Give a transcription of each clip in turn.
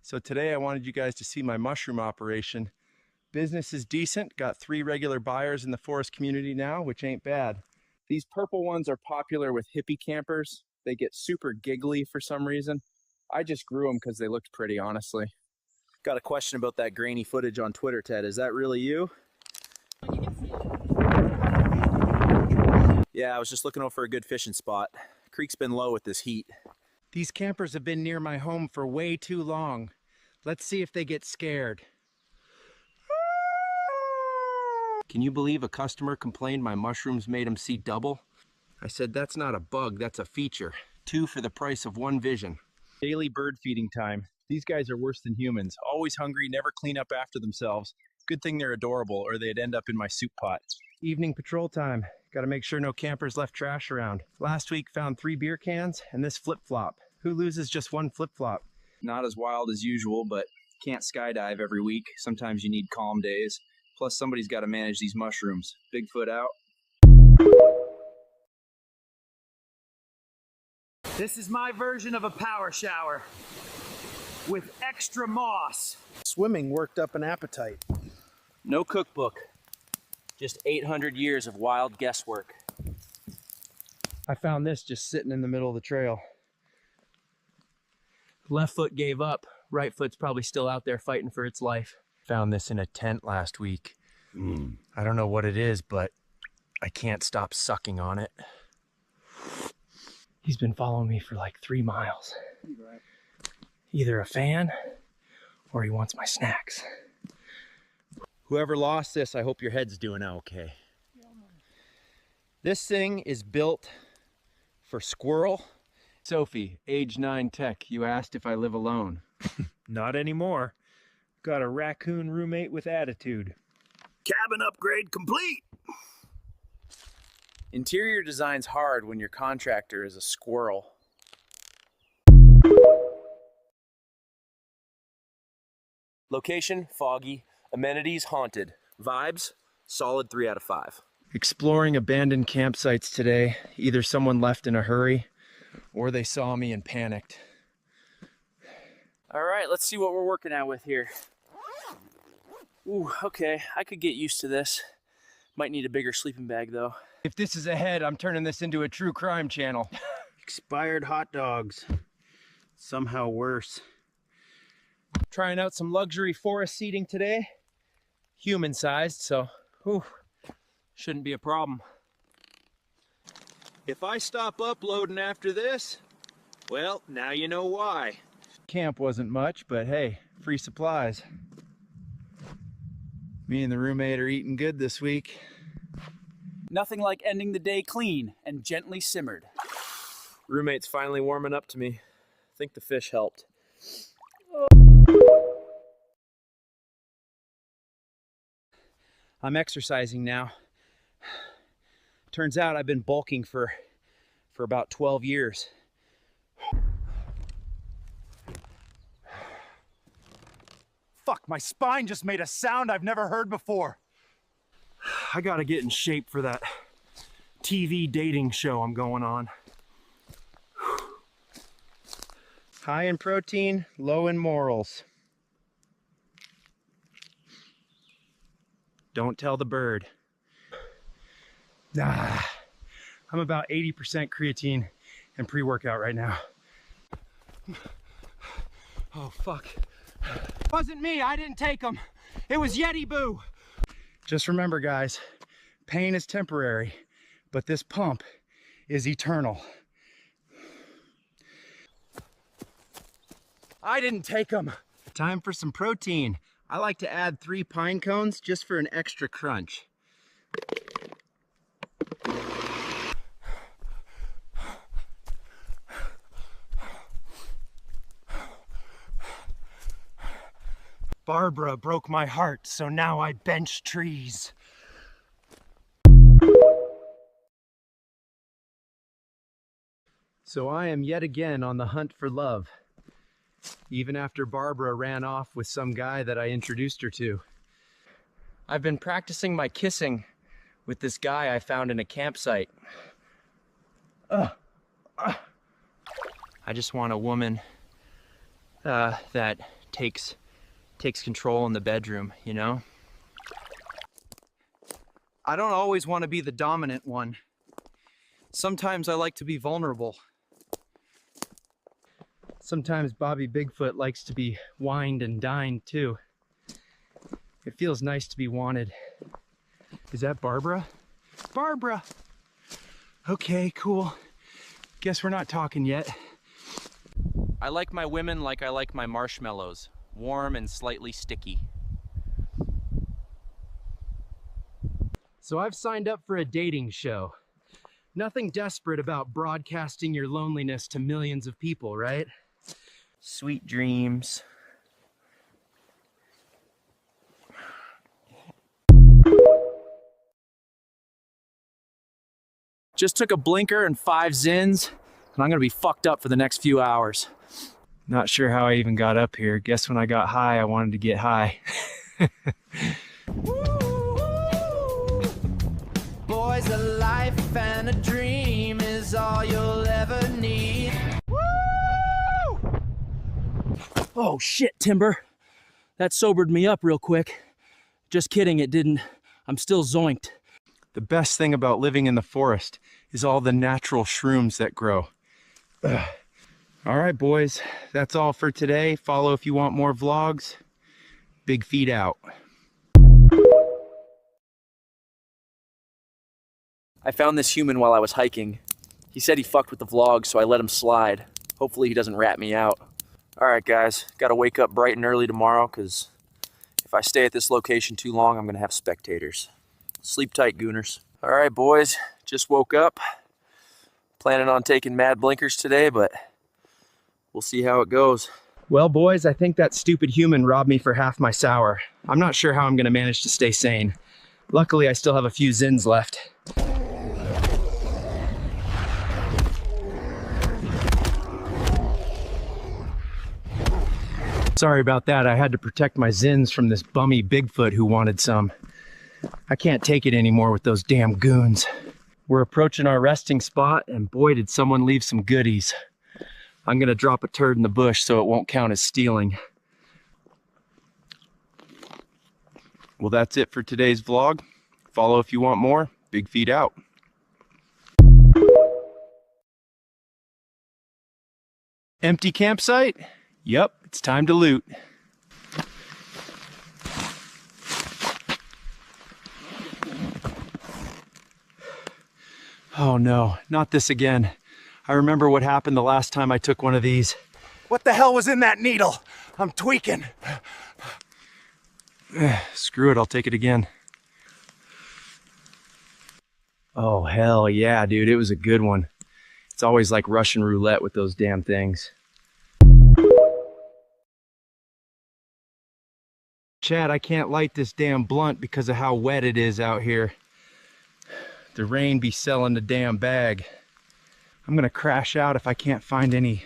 So today I wanted you guys to see my mushroom operation. Business is decent, got 3 regular buyers in the forest community now, which ain't bad. These purple ones are popular with hippie campers. They get super giggly for some reason. I just grew them because they looked pretty, honestly. Got a question about that grainy footage on Twitter, Ted. Is that really you? Yeah, I was just looking out for a good fishing spot. Creek's been low with this heat. These campers have been near my home for way too long. Let's see if they get scared. Can you believe a customer complained my mushrooms made him see double? I said, that's not a bug, that's a feature. 2 for the price of 1 vision. Daily bird feeding time. These guys are worse than humans. Always hungry, never clean up after themselves. Good thing they're adorable or they'd end up in my soup pot. Evening patrol time. Gotta make sure no campers left trash around. Last week found 3 beer cans and this flip-flop. Who loses just 1 flip-flop? Not as wild as usual, but can't skydive every week. Sometimes you need calm days. Plus somebody's gotta manage these mushrooms. Bigfoot out. This is my version of a power shower with extra moss. Swimming worked up an appetite. No cookbook, just 800 years of wild guesswork. I found this just sitting in the middle of the trail. Left foot gave up, right foot's probably still out there fighting for its life. Found this in a tent last week. I don't know what it is, but I can't stop sucking on it. He's been following me for like 3 miles. Either a fan or he wants my snacks. Whoever lost this, I hope your head's doing okay. This thing is built for squirrel. Sophie, age 9 tech, you asked if I live alone. Not anymore. Got a raccoon roommate with attitude. Cabin upgrade complete. Interior design's hard when your contractor is a squirrel. Location, foggy. Amenities, haunted. Vibes, solid 3 out of 5. Exploring abandoned campsites today. Either someone left in a hurry or they saw me and panicked. All right, let's see what we're working out with here. Ooh, okay, I could get used to this. Might need a bigger sleeping bag though. If this is a head, I'm turning this into a true crime channel. Expired hot dogs. Somehow worse. Trying out some luxury forest seating today. Human sized, so shouldn't be a problem. If I stop uploading after this, well, now you know why. Camp wasn't much, but hey, free supplies. Me and the roommate are eating good this week. Nothing like ending the day clean and gently simmered. Roommate's finally warming up to me. I think the fish helped. I'm exercising now. Turns out I've been bulking for about 12 years. Fuck, my spine just made a sound I've never heard before. I gotta get in shape for that TV dating show I'm going on. High in protein, low in morals. Don't tell the bird. I'm about 80% creatine and pre-workout right now. Oh, fuck. It wasn't me, I didn't take them. It was Yeti Boo. Just remember, guys, pain is temporary, but this pump is eternal. I didn't take them. Time for some protein. I like to add 3 pine cones just for an extra crunch. Barbara broke my heart, so now I bench trees. So I am yet again on the hunt for love, even after Barbara ran off with some guy that I introduced her to. I've been practicing my kissing with this guy I found in a campsite. I just want a woman that takes control in the bedroom, you know? I don't always want to be the dominant one. Sometimes I like to be vulnerable. Sometimes Bobby Bigfoot likes to be wined and dined too. It feels nice to be wanted. Is that Barbara? Barbara! Okay, cool. Guess we're not talking yet. I like my women like I like my marshmallows, warm and slightly sticky. So I've signed up for a dating show. Nothing desperate about broadcasting your loneliness to millions of people, right? Sweet dreams. Just took a blinker and 5 Zins, and I'm gonna be fucked up for the next few hours. Not sure how I even got up here. Guess when I got high, I wanted to get high. Boys, a life and a dream is all you'll ever need. Oh shit, Timber. That sobered me up real quick. Just kidding, it didn't. I'm still zoinked. The best thing about living in the forest is all the natural shrooms that grow. Ugh. All right, boys, that's all for today. Follow if you want more vlogs. Big feet out. I found this human while I was hiking. He said he fucked with the vlog, so I let him slide. Hopefully he doesn't rat me out. All right, guys, gotta wake up bright and early tomorrow, because if I stay at this location too long, I'm gonna have spectators. Sleep tight, gooners. All right, boys, just woke up. Planning on taking mad blinkers today, but we'll see how it goes. Well, boys, I think that stupid human robbed me for half my sour. I'm not sure how I'm gonna manage to stay sane. Luckily, I still have a few Zins left. Sorry about that. I had to protect my Zins from this bummy Bigfoot who wanted some. I can't take it anymore with those damn goons. We're approaching our resting spot, and boy, did someone leave some goodies. I'm gonna drop a turd in the bush so it won't count as stealing. Well, that's it for today's vlog. Follow if you want more. Big feet out. Empty campsite? Yep, it's time to loot. Oh no, not this again. I remember what happened the last time I took one of these. What the hell was in that needle? I'm tweaking. Screw it, I'll take it again. Oh, hell yeah, dude, it was a good one. It's always like Russian roulette with those damn things. Chad, I can't light this damn blunt because of how wet it is out here. The rain be selling the damn bag. I'm gonna crash out if I can't find any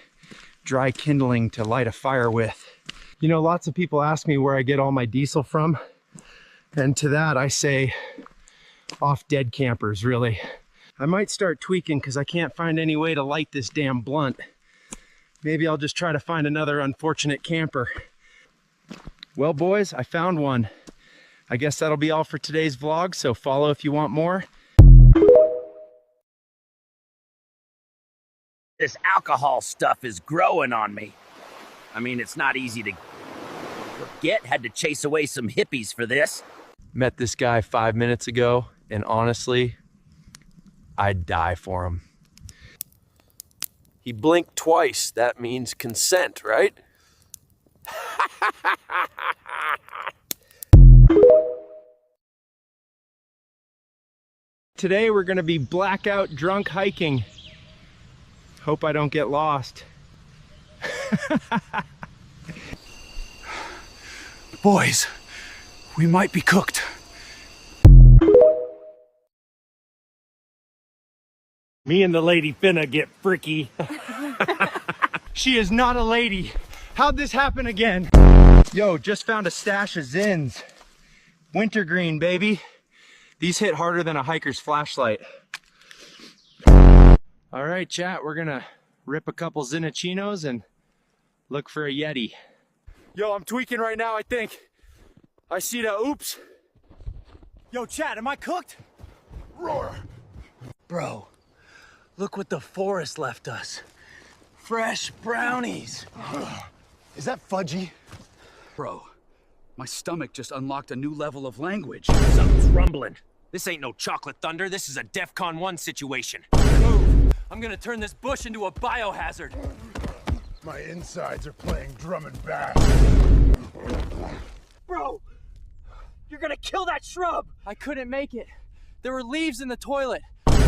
dry kindling to light a fire with. You know, lots of people ask me where I get all my diesel from. And to that I say, off dead campers, really. I might start tweaking because I can't find any way to light this damn blunt. Maybe I'll just try to find another unfortunate camper. Well, boys, I found one. I guess that'll be all for today's vlog, so follow if you want more. This alcohol stuff is growing on me. I mean, it's not easy to get. Had to chase away some hippies for this. Met this guy 5 minutes ago, and honestly, I'd die for him. He blinked twice. That means consent, right? Today we're gonna be blackout drunk hiking. Hope I don't get lost. Boys, we might be cooked. Me and the lady finna get freaky. She is not a lady. How'd this happen again? Yo, just found a stash of Zins. Wintergreen, baby. These hit harder than a hiker's flashlight. All right, chat, we're gonna rip a couple Zinnichinos and look for a Yeti. Yo, I'm tweaking right now, I think. I see the oops. Yo, Chad, am I cooked? Bro, look what the forest left us. Fresh brownies. Is that fudgy? Bro, my stomach just unlocked a new level of language. Something's rumbling. This ain't no chocolate thunder. This is a DEFCON 1 situation. Move. I'm gonna turn this bush into a biohazard. My insides are playing drum and bass. Bro, you're gonna kill that shrub. I couldn't make it. There were leaves in the toilet.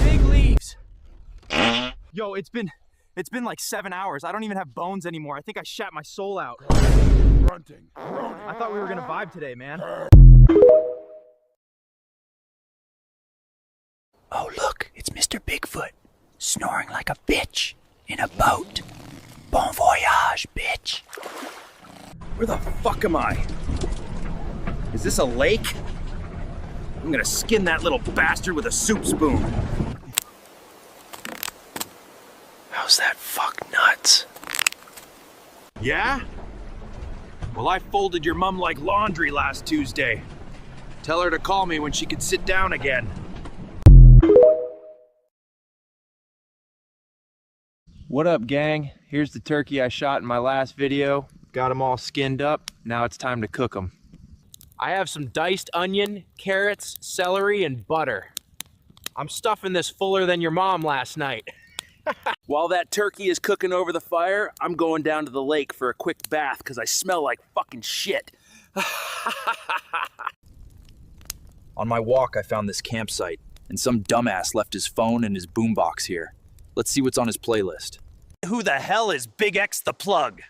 Big leaves. Yo, it's been like 7 hours. I don't even have bones anymore. I think I shat my soul out. Grunting. I thought we were gonna vibe today, man. Oh, look, it's Mr. Bigfoot, snoring like a bitch in a boat. Bon voyage, bitch. Where the fuck am I? Is this a lake? I'm gonna skin that little bastard with a soup spoon. How's that fuck nuts? Yeah? Well, I folded your mom like laundry last Tuesday. Tell her to call me when she can sit down again. What up, gang? Here's the turkey I shot in my last video. Got them all skinned up. Now it's time to cook them. I have some diced onion, carrots, celery, and butter. I'm stuffing this fuller than your mom last night. While that turkey is cooking over the fire, I'm going down to the lake for a quick bath because I smell like fucking shit. On my walk, I found this campsite, and some dumbass left his phone and his boombox here. Let's see what's on his playlist. Who the hell is Big X the Plug?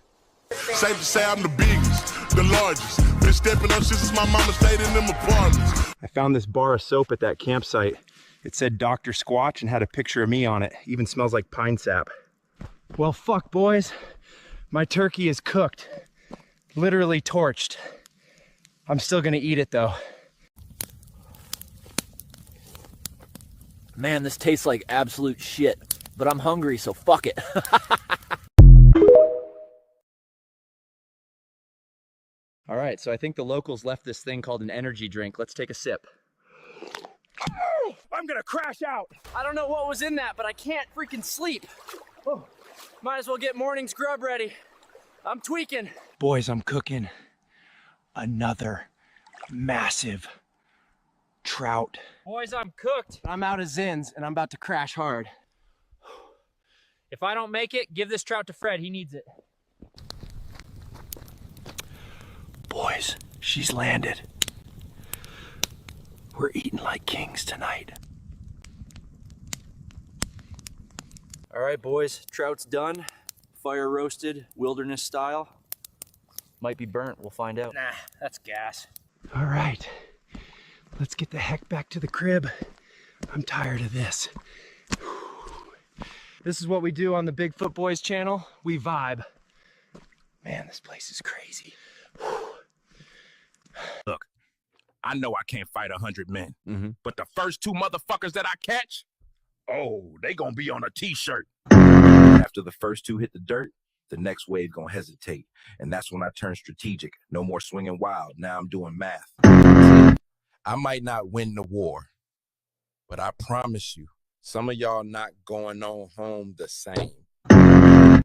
Safe to say I'm the biggest, the largest. Been stepping up since my mama stayed in them apartments. I found this bar of soap at that campsite. It said Dr. Squatch and had a picture of me on it. Even smells like pine sap. Well, fuck, boys. My turkey is cooked. Literally torched. I'm still gonna eat it, though. Man, this tastes like absolute shit, but I'm hungry, so fuck it. All right, so I think the locals left this thing called an energy drink. Let's take a sip. I'm gonna crash out. I don't know what was in that, but I can't freaking sleep. Oh, might as well get morning's grub ready. I'm tweaking. Boys, I'm cooking another massive trout. Boys, I'm cooked. I'm out of zins, and I'm about to crash hard. If I don't make it, give this trout to Fred. He needs it. Boys, she's landed. We're eating like kings tonight. All right, boys, trout's done. Fire roasted, wilderness style. Might be burnt, we'll find out. Nah, that's gas. All right, let's get the heck back to the crib. I'm tired of this. This is what we do on the Bigfoot Boys channel. We vibe. Man, this place is crazy. Look, I know I can't fight 100 men, but the first 2 motherfuckers that I catch, oh, they gonna be on a t-shirt. After the first 2 hit the dirt, the next wave gonna hesitate. And that's when I turn strategic. No more swinging wild. Now I'm doing math. I might not win the war, but I promise you, some of y'all not going on home the same.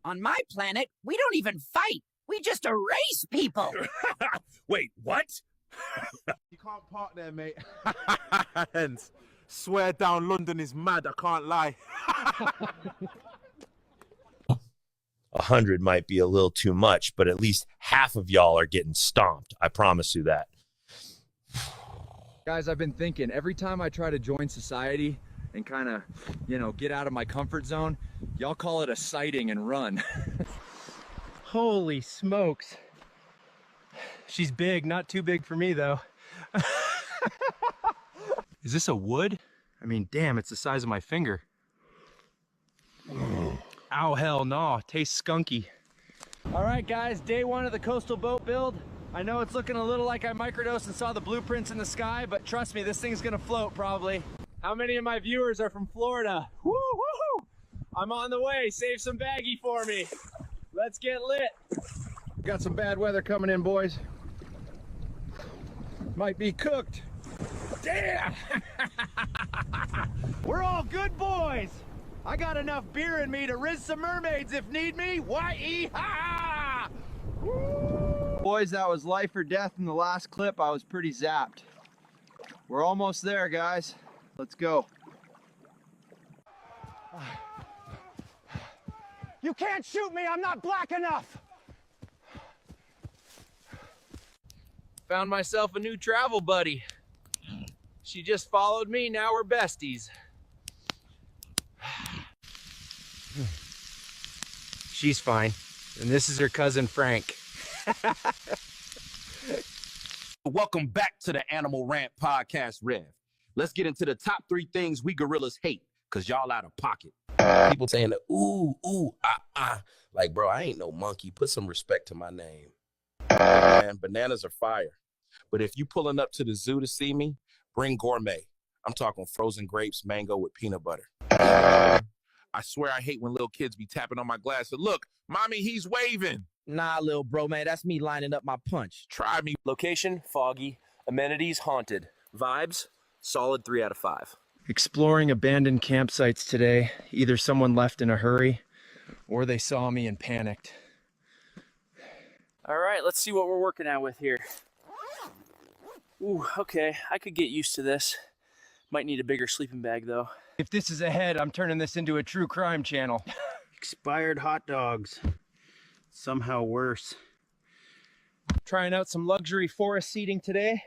On my planet, we don't even fight. We just erase people. Wait, what? You can't park there, mate. Hence, swear down London is mad, I can't lie. 100 might be a little too much, but at least half of y'all are getting stomped. I promise you that. Guys, I've been thinking, every time I try to join society and kind of, you know, get out of my comfort zone, y'all call it a sighting and run. Holy smokes. She's big, not too big for me though. Is this a wood? I mean, damn, it's the size of my finger. Ow, hell no, tastes skunky. All right, guys, day 1 of the coastal boat build. I know it's looking a little like I microdosed and saw the blueprints in the sky, but trust me, this thing's gonna float probably. How many of my viewers are from Florida? Woo, woo! I'm on the way, save some baggie for me. Let's get lit. Got some bad weather coming in, boys. Might be cooked. Damn! We're all good boys. I got enough beer in me to riz some mermaids if need me. Why-ee-ha! Boys, that was life or death in the last clip. I was pretty zapped. We're almost there, guys. Let's go. You can't shoot me. I'm not black enough. Found myself a new travel buddy. She just followed me, now we're besties. She's fine. And this is her cousin Frank. Welcome back to the Animal Rant Podcast, Rev. Let's get into the top 3 things we gorillas hate, because y'all out of pocket. People saying, like, bro, I ain't no monkey. Put some respect to my name. Man, bananas are fire. But if you pulling up to the zoo to see me, bring gourmet. I'm talking frozen grapes, mango with peanut butter. I swear I hate when little kids be tapping on my glass and look, mommy, he's waving. Nah, little bro, man, that's me lining up my punch. Try me. Location, foggy. Amenities, haunted. Vibes, solid 3 out of 5. Exploring abandoned campsites today. Either someone left in a hurry or they saw me and panicked. All right, let's see what we're working out with here. Ooh, okay, I could get used to this. Might need a bigger sleeping bag though. If this is a head, I'm turning this into a true crime channel. Expired hot dogs. Somehow worse. Trying out some luxury forest seating today.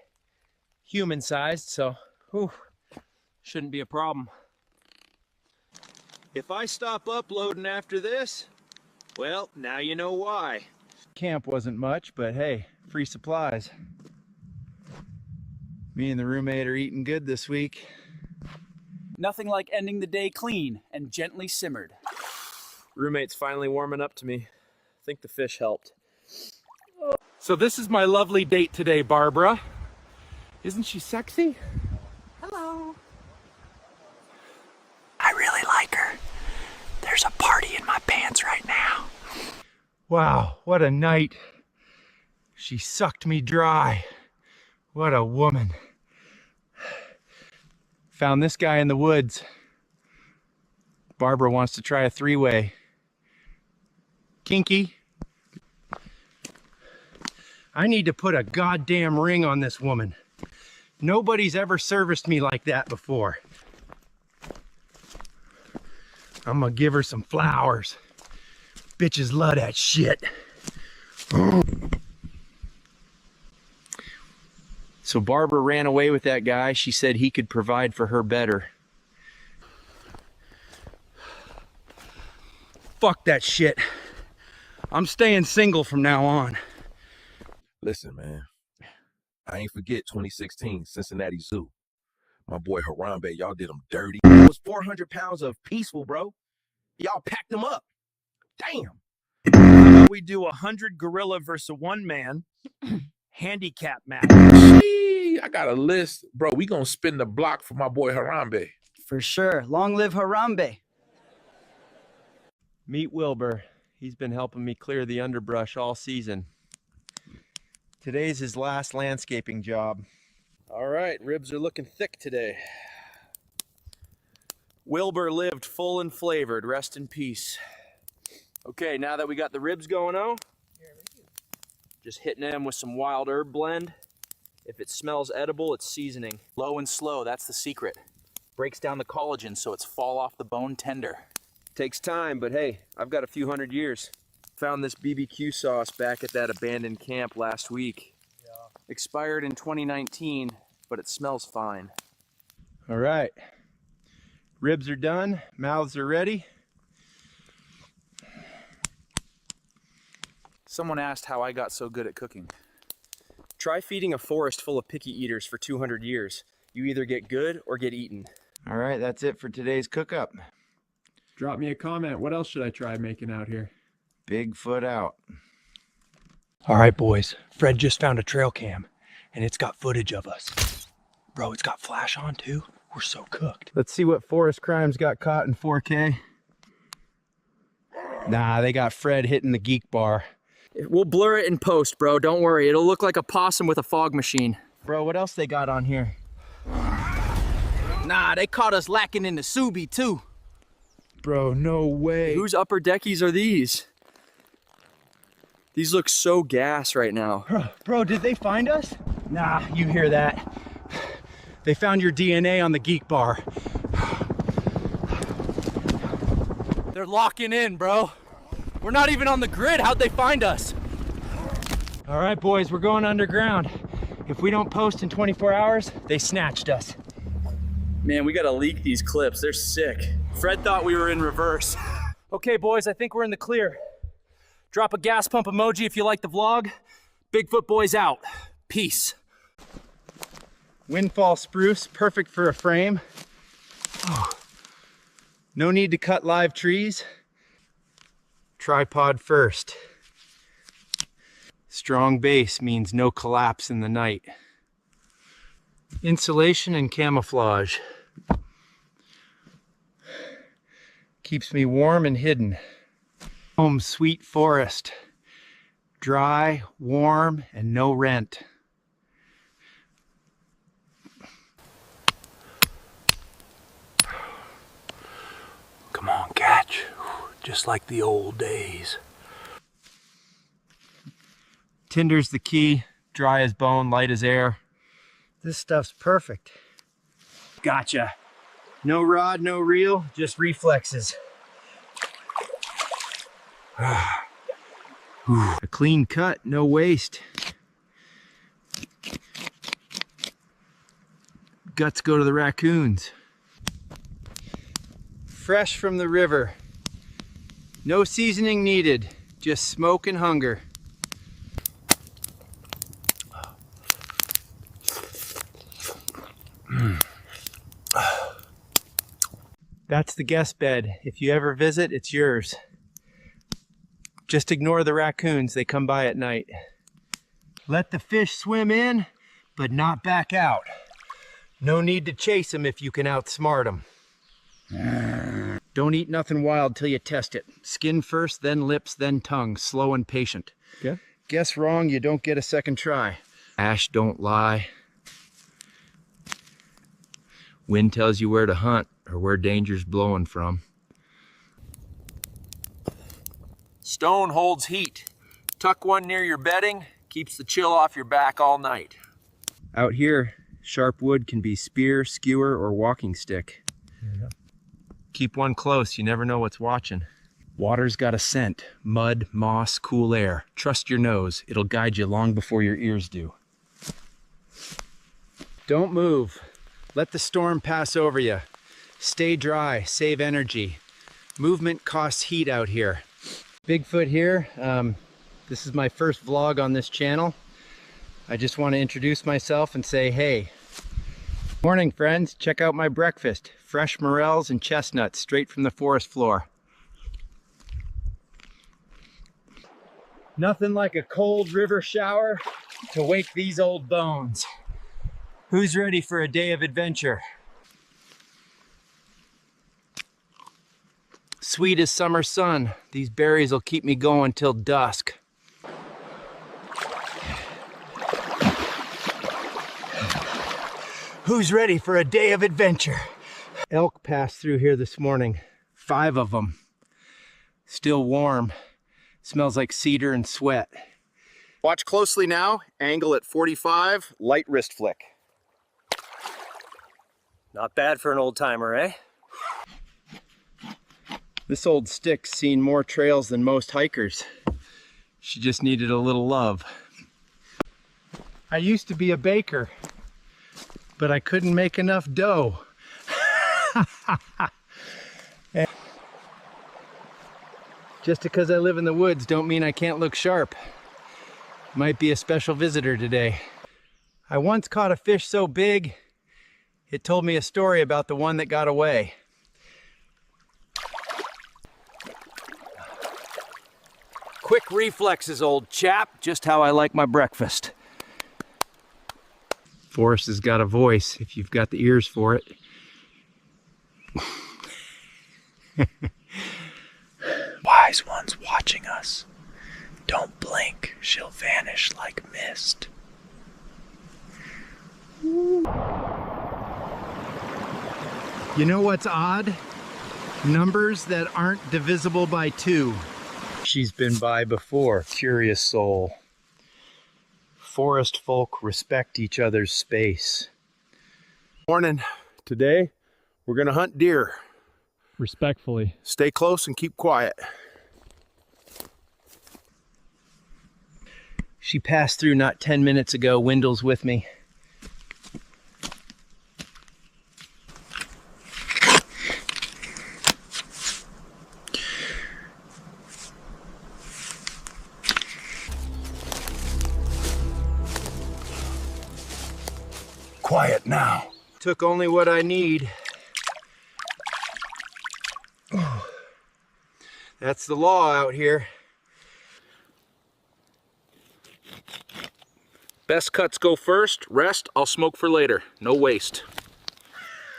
Human sized, so whew, shouldn't be a problem. If I stop uploading after this, well, now you know why. Camp wasn't much, but hey, free supplies. Me and the roommate are eating good this week. Nothing like ending the day clean and gently simmered. Roommate's finally warming up to me. I think the fish helped. So this is my lovely date today, Barbara. Isn't she sexy? I really like her. There's a party in my pants right now. Wow, what a night. She sucked me dry. What a woman. Found this guy in the woods. Barbara wants to try a 3-way. Kinky. I need to put a goddamn ring on this woman. Nobody's ever serviced me like that before. I'm gonna give her some flowers. Bitches love that shit. So Barbara ran away with that guy. She said he could provide for her better. Fuck that shit. I'm staying single from now on. Listen, man. I ain't forget 2016 Cincinnati Zoo. My boy Harambe, y'all did him dirty. It was 400 pounds of peaceful, bro. Y'all packed him up. Damn. We do 100 gorilla versus 1 man handicap match. I got a list. Bro, we gonna spin the block for my boy Harambe. For sure. Long live Harambe. Meet Wilbur. He's been helping me clear the underbrush all season. Today's his last landscaping job. All right, ribs are looking thick today. Wilbur lived full and flavored. Rest in peace. Okay, now that we got the ribs going on, just hitting them with some wild herb blend. If it smells edible, it's seasoning. Low and slow, that's the secret. Breaks down the collagen so it's fall off the bone tender. Takes time, but hey, I've got a few hundred years. Found this BBQ sauce back at that abandoned camp last week. Expired in 2019, but it smells fine. All right. Ribs are done. Mouths are ready. Someone asked how I got so good at cooking. Try feeding a forest full of picky eaters for 200 years. You either get good or get eaten. All right, that's it for today's cook-up. Drop me a comment. What else should I try making out here? Bigfoot out. All right, boys. Fred just found a trail cam, and it's got footage of us. Bro, it's got flash on too. We're so cooked. Let's see what forest crimes got caught in 4K. Nah, they got Fred hitting the geek bar. We'll blur it in post, bro. Don't worry. It'll look like a possum with a fog machine. Bro, what else they got on here? Nah, they caught us lacking in the Subi too. Bro, no way. Whose upper deckies are these? These look so gas right now. Bro, did they find us? Nah, you hear that. They found your DNA on the Geek Bar. They're locking in, bro. We're not even on the grid. How'd they find us? All right, boys, we're going underground. If we don't post in 24 hours, they snatched us. Man, we gotta leak these clips. They're sick. Fred thought we were in reverse. Okay, boys, I think we're in the clear. Drop a gas pump emoji if you like the vlog. Bigfoot boys out. Peace. Windfall spruce, perfect for a frame. Oh. No need to cut live trees. Tripod first. Strong base means no collapse in the night. Insulation and camouflage. Keeps me warm and hidden. Home sweet forest. Dry, warm, and no rent. Come on, catch. Just like the old days. Tinder's the key. Dry as bone, light as air. This stuff's perfect. Gotcha. No rod, no reel, just reflexes. A clean cut, no waste. Guts go to the raccoons. Fresh from the river. No seasoning needed, just smoke and hunger. That's the guest bed. If you ever visit, it's yours. Just ignore the raccoons, they come by at night. Let the fish swim in, but not back out. No need to chase them if you can outsmart them. Don't eat nothing wild till you test it. Skin first, then lips, then tongue. Slow and patient. Okay. Guess wrong, you don't get a second try. Ash don't lie. Wind tells you where to hunt or where danger's blowing from. Stone holds heat. Tuck one near your bedding, keeps the chill off your back all night. Out here, sharp wood can be spear, skewer, or walking stick. Yeah. Keep one close, you never know what's watching. Water's got a scent. Mud, moss, cool air. Trust your nose, it'll guide you long before your ears do. Don't move. Let the storm pass over you. Stay dry, save energy. Movement costs heat out here. Bigfoot here. This is my first vlog on this channel. I just want to introduce myself and say, hey. Morning, friends. Check out my breakfast. Fresh morels and chestnuts straight from the forest floor. Nothing like a cold river shower to wake these old bones. Who's ready for a day of adventure? Sweet as summer sun. These berries will keep me going till dusk. Who's ready for a day of adventure? Elk passed through here this morning. 5 of them. Still warm. Smells like cedar and sweat. Watch closely now. Angle at 45, light wrist flick. Not bad for an old timer, eh? This old stick's seen more trails than most hikers. She just needed a little love. I used to be a baker, but I couldn't make enough dough. Just because I live in the woods don't mean I can't look sharp. Might be a special visitor today. I once caught a fish so big, it told me a story about the one that got away. Quick reflexes, old chap. Just how I like my breakfast. Forest has got a voice if you've got the ears for it. Wise ones watching us. Don't blink, she'll vanish like mist. You know what's odd? Numbers that aren't divisible by 2. She's been by before, curious soul. Forest folk respect each other's space. Morning. Today, we're gonna hunt deer. Respectfully. Stay close and keep quiet. She passed through not 10 minutes ago. Wendell's with me. Quiet now. Took only what I need. That's the law out here. Best cuts go first, rest I'll smoke for later. No waste.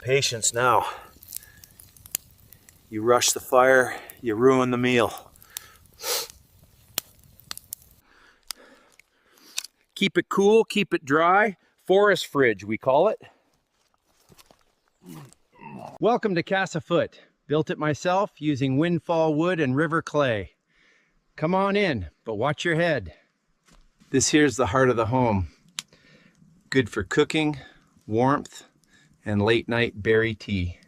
Patience now. You rush the fire, you ruin the meal. Keep it cool, keep it dry. Forest fridge, we call it. Welcome to Casa Foot. Built it myself using windfall wood and river clay. Come on in, but watch your head. This here's the heart of the home. Good for cooking, warmth, and late night berry tea.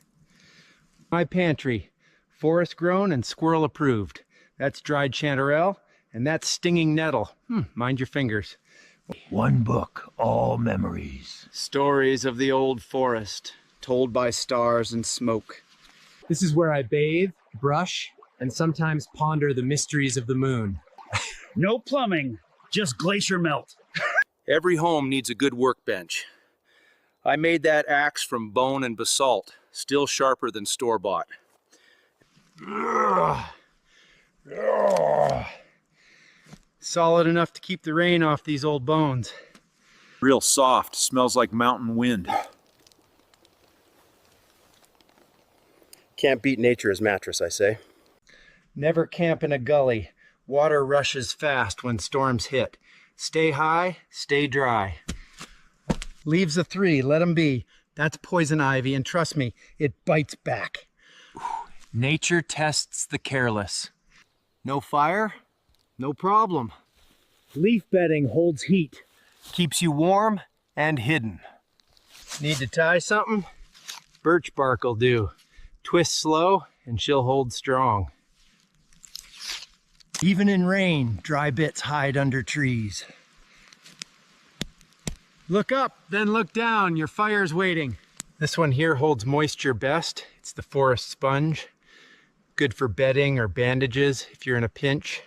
My pantry, forest grown and squirrel approved. That's dried chanterelle, and that's stinging nettle. Mind your fingers. One book, all memories. Stories of the old forest, told by stars and smoke. This is where I bathe, brush, and sometimes ponder the mysteries of the moon. No plumbing, just glacier melt. Every home needs a good workbench. I made that axe from bone and basalt, still sharper than store-bought. Solid enough to keep the rain off these old bones. Real soft, smells like mountain wind. Can't beat nature as mattress, I say. Never camp in a gully. Water rushes fast when storms hit. Stay high, stay dry. Leaves a 3, let them be. That's poison ivy, and trust me, it bites back. Nature tests the careless. No fire? No problem. Leaf bedding holds heat. Keeps you warm and hidden. Need to tie something? Birch bark'll do. Twist slow and she'll hold strong. Even in rain, dry bits hide under trees. Look up, then look down, your fire's waiting. This one here holds moisture best. It's the forest sponge. Good for bedding or bandages if you're in a pinch.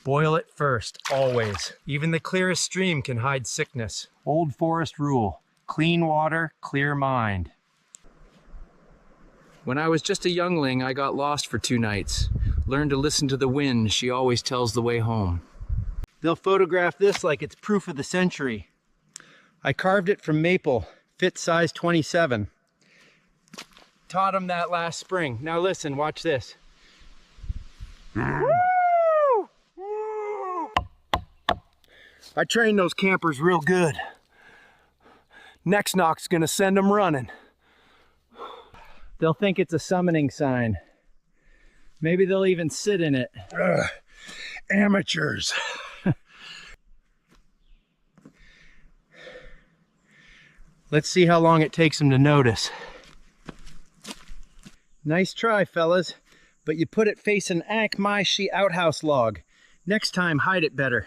Boil it first, always. Even the clearest stream can hide sickness. Old forest rule, clean water, clear mind. When I was just a youngling, I got lost for 2 nights. Learned to listen to the wind, she always tells the way home. They'll photograph this like it's proof of the century. I carved it from maple, fit size 27. Taught him that last spring. Now listen, watch this. I trained those campers real good. Next knock's gonna send them running. They'll think it's a summoning sign. Maybe they'll even sit in it. Amateurs. Let's see how long it takes them to notice. Nice try, fellas, but you put it facing Ankh-my-shi outhouse log. Next time, hide it better.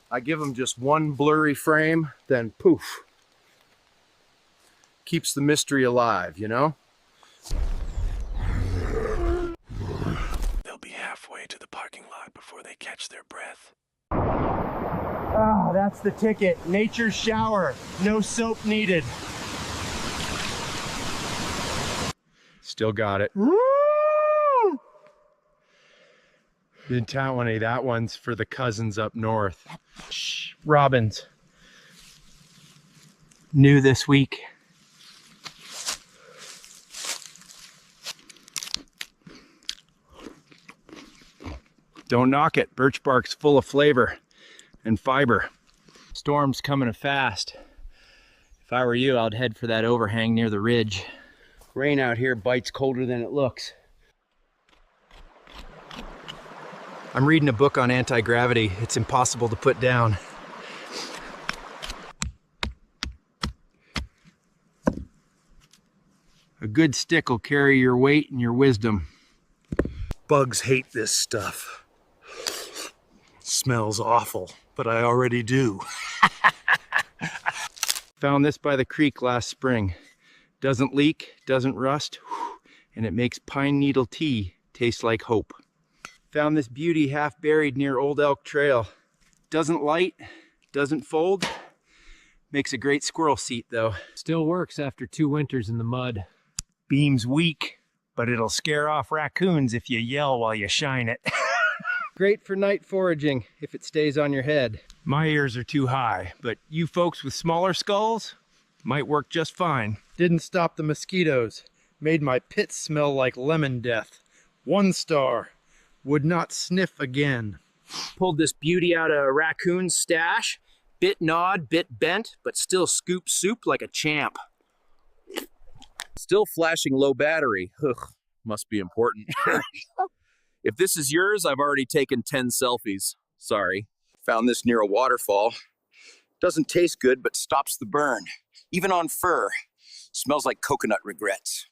I give them just one blurry frame, then poof. Keeps the mystery alive, you know? They'll be halfway to the parking lot before they catch their breath. Ah, that's the ticket. Nature's shower. No soap needed. Still got it. In Tawney, that one's for the cousins up north. Shh, robins. New this week. Don't knock it. Birch bark's full of flavor and fiber. Storm's coming fast. If I were you, I'd head for that overhang near the ridge. Rain out here bites colder than it looks. I'm reading a book on anti-gravity. It's impossible to put down. A good stick will carry your weight and your wisdom. Bugs hate this stuff. Smells awful, but I already do. Found this by the creek last spring. Doesn't leak, doesn't rust, and it makes pine needle tea taste like hope. Found this beauty half buried near Old Elk Trail. Doesn't light, doesn't fold. Makes a great squirrel seat though. Still works after 2 winters in the mud. Beam's weak, but it'll scare off raccoons if you yell while you shine it. Great for night foraging if it stays on your head. My ears are too high, but you folks with smaller skulls might work just fine. Didn't stop the mosquitoes. Made my pits smell like lemon death. 1 star. Would not sniff again. Pulled this beauty out of a raccoon's stash. Bit gnawed, bit bent, but still scooped soup like a champ. Still flashing low battery. Ugh, must be important. If this is yours, I've already taken 10 selfies. Sorry. Found this near a waterfall. Doesn't taste good, but stops the burn. Even on fur. Smells like coconut regrets.